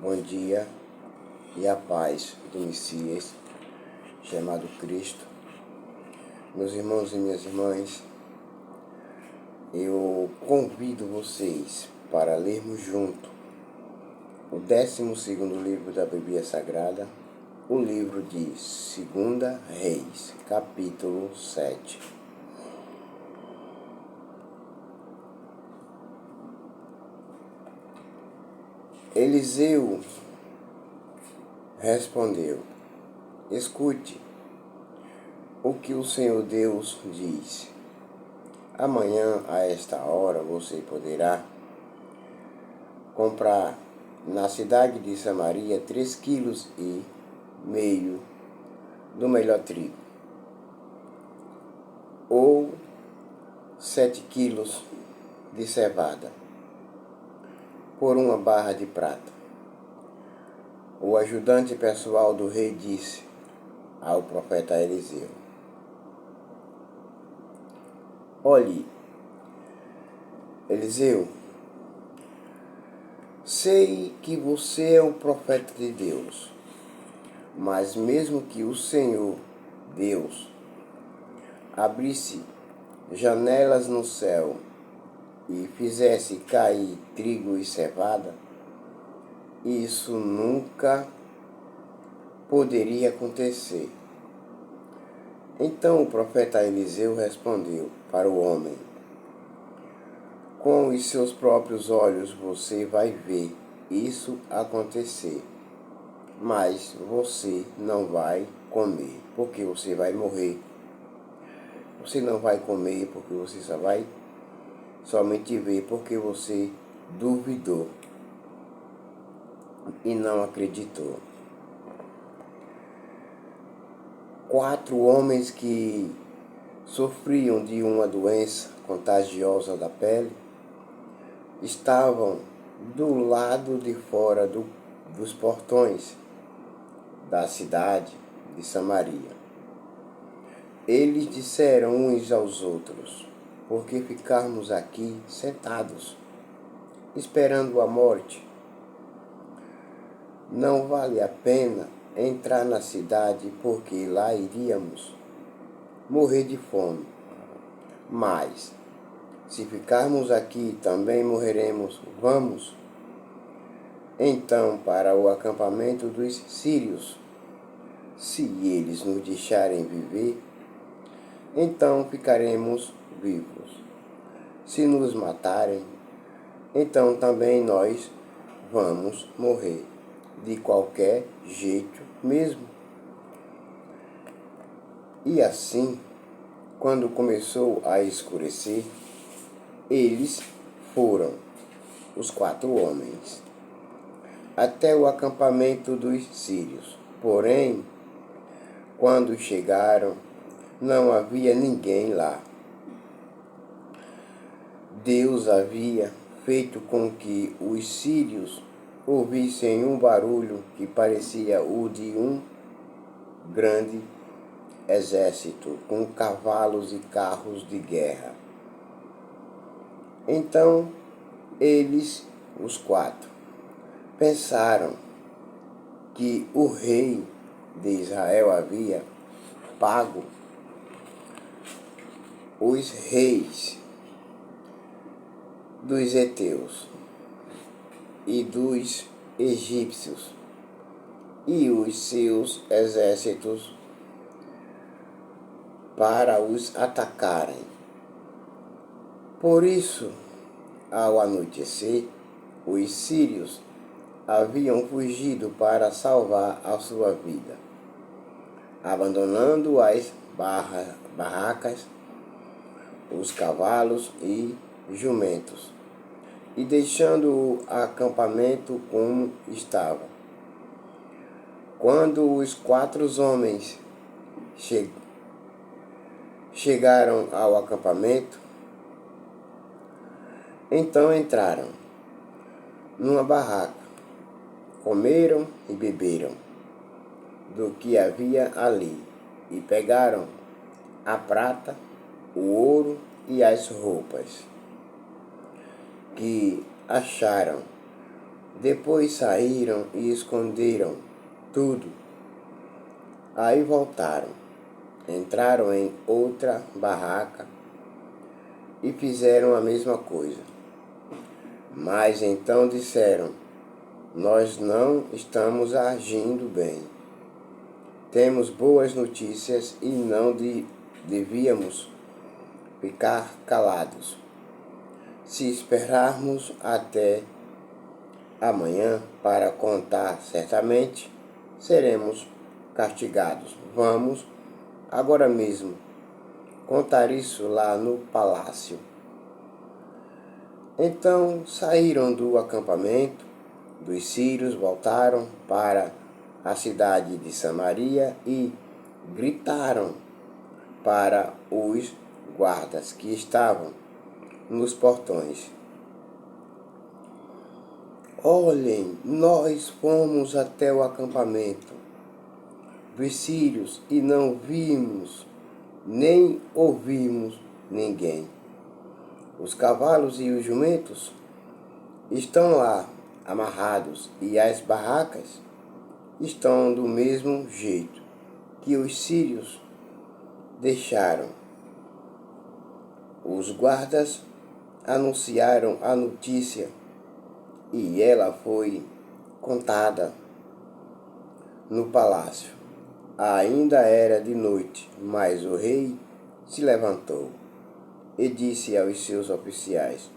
Bom dia e a paz do Messias, chamado Cristo. Meus irmãos e minhas irmãs, eu convido vocês para lermos junto o 12º livro da Bíblia Sagrada, o livro de 2 Reis, capítulo 7. Eliseu respondeu: escute o que o Senhor Deus diz. Amanhã, a esta hora, você poderá comprar na cidade de Samaria 3,5 kg do melhor trigo, ou 7 quilos de cevada, por uma barra de prata. O ajudante pessoal do rei disse ao profeta Eliseu: olhe, Eliseu, sei que você é um profeta de Deus, mas mesmo que o Senhor Deus abrisse janelas no céu e fizesse cair trigo e cevada, isso nunca poderia acontecer. Então o profeta Eliseu respondeu para o homem: com os seus próprios olhos você vai ver isso acontecer, mas você não vai comer, porque você vai morrer. Você não vai comer porque você só vai somente ver porque você duvidou e não acreditou. 4 homens que sofriam de uma doença contagiosa da pele estavam do lado de fora dos portões da cidade de Samaria. Eles disseram uns aos outros: por que ficarmos aqui sentados, esperando a morte? Não vale a pena entrar na cidade, porque lá iríamos morrer de fome. Mas, se ficarmos aqui, também morreremos. Vamos, então, para o acampamento dos sírios. Se eles nos deixarem viver, então ficaremos vivos. Se nos matarem, então também nós vamos morrer, de qualquer jeito mesmo. E assim, quando começou a escurecer, eles foram, os 4 homens, até o acampamento dos sírios. Porém, quando chegaram, não havia ninguém lá. Deus havia feito com que os sírios ouvissem um barulho que parecia o de um grande exército, com cavalos e carros de guerra. Então eles, os 4, pensaram que o rei de Israel havia pago os reis dos heteus e dos egípcios e os seus exércitos para os atacarem. Por isso, ao anoitecer, os sírios haviam fugido para salvar a sua vida, abandonando as barracas, os cavalos e jumentos, e deixando o acampamento como estava. Quando os 4 homens chegaram ao acampamento, então entraram numa barraca, comeram e beberam do que havia ali, e pegaram a prata, o ouro e as roupas que acharam Depois saíram e esconderam tudo. Aí voltaram, entraram em outra barraca e fizeram a mesma coisa. Mas então disseram: nós não estamos agindo bem. Temos boas notícias e não devíamos ficar calados. Se esperarmos até amanhã para contar, certamente seremos castigados. Vamos agora mesmo contar isso lá no palácio. Então saíram do acampamento dos sírios, voltaram para a cidade de Samaria e gritaram para os guardas que estavam nos portões: olhem, nós fomos até o acampamento dos sírios e não vimos nem ouvimos ninguém. Os cavalos e os jumentos estão lá amarrados e as barracas estão do mesmo jeito que os sírios deixaram. Os guardas anunciaram a notícia e ela foi contada no palácio. Ainda era de noite, mas o rei se levantou e disse aos seus oficiais: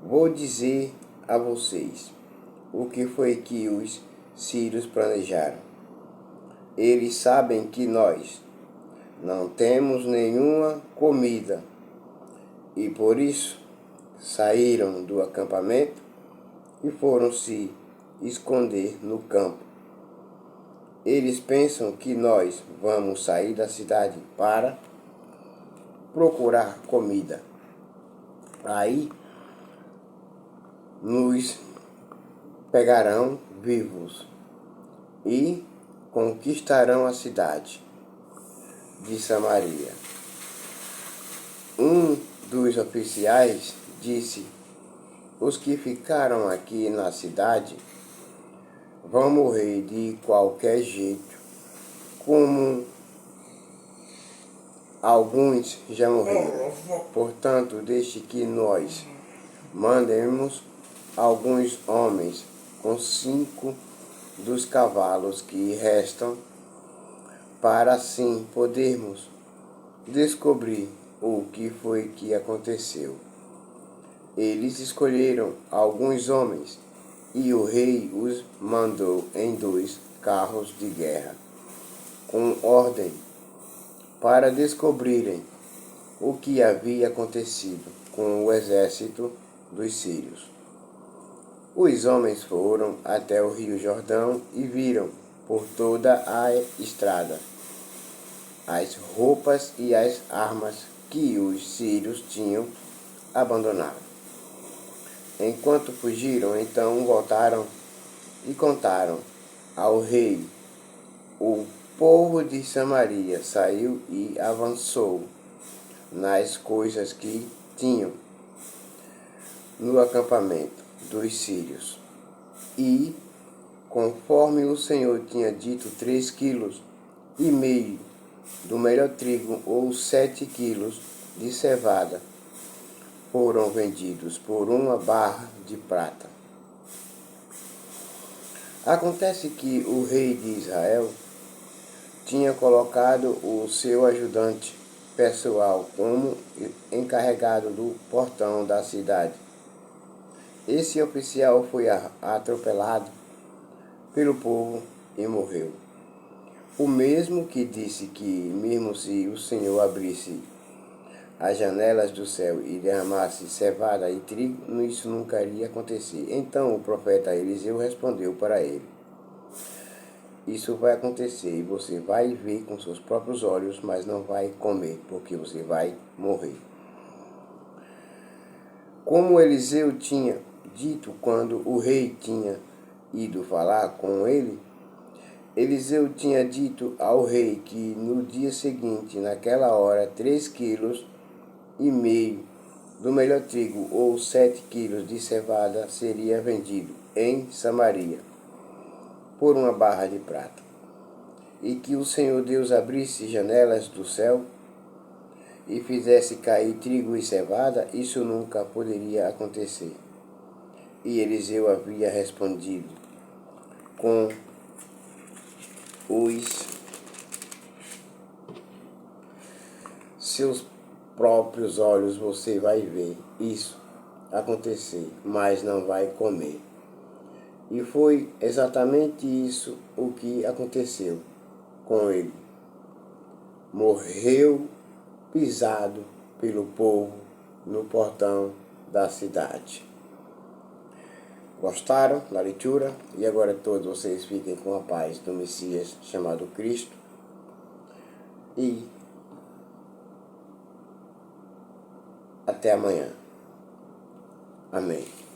vou dizer a vocês o que foi que os sírios planejaram. Eles sabem que nós não temos nenhuma comida e por isso saíram do acampamento e foram se esconder no campo. Eles pensam que nós vamos sair da cidade para procurar comida. Aí nos pegarão vivos e conquistarão a cidade de Samaria. Um dos oficiais disse: os que ficaram aqui na cidade vão morrer de qualquer jeito, como alguns já morreram. Portanto, deixe que nós mandemos alguns homens com 5 dos cavalos que restam, para assim podermos descobrir o que foi que aconteceu. Eles escolheram alguns homens e o rei os mandou em 2 carros de guerra, com ordem para descobrirem o que havia acontecido com o exército dos sírios. Os homens foram até o rio Jordão e viram por toda a estrada as roupas e as armas que os sírios tinham abandonado. Enquanto fugiram, então voltaram e contaram ao rei: o povo de Samaria saiu e avançou nas coisas que tinham no acampamento dos sírios. E, conforme o Senhor tinha dito, 3,5 quilos do melhor trigo ou 7 quilos de cevada foram vendidos por 1 barra de prata. Acontece que o rei de Israel tinha colocado o seu ajudante pessoal como encarregado do portão da cidade. Esse oficial foi atropelado pelo povo e morreu. O mesmo que disse que, mesmo se o Senhor abrisse as janelas do céu e derramasse cevada e trigo, isso nunca iria acontecer. Então o profeta Eliseu respondeu para ele: isso vai acontecer e você vai ver com seus próprios olhos, mas não vai comer, porque você vai morrer. Como Eliseu tinha dito quando o rei tinha ido falar com ele, Eliseu tinha dito ao rei que no dia seguinte, naquela hora, 3,5 quilos do melhor trigo ou 7 quilos de cevada seria vendido em Samaria por uma barra de prata, e que o Senhor Deus abrisse janelas do céu e fizesse cair trigo e cevada, isso nunca poderia acontecer. E Eliseu havia respondido: com os seus próprios olhos você vai ver isso acontecer, mas não vai comer. E foi exatamente isso o que aconteceu com ele. Morreu pisado pelo povo no portão da cidade. Gostaram da leitura? E agora todos vocês fiquem com a paz do Messias chamado Cristo. E até amanhã. Amém.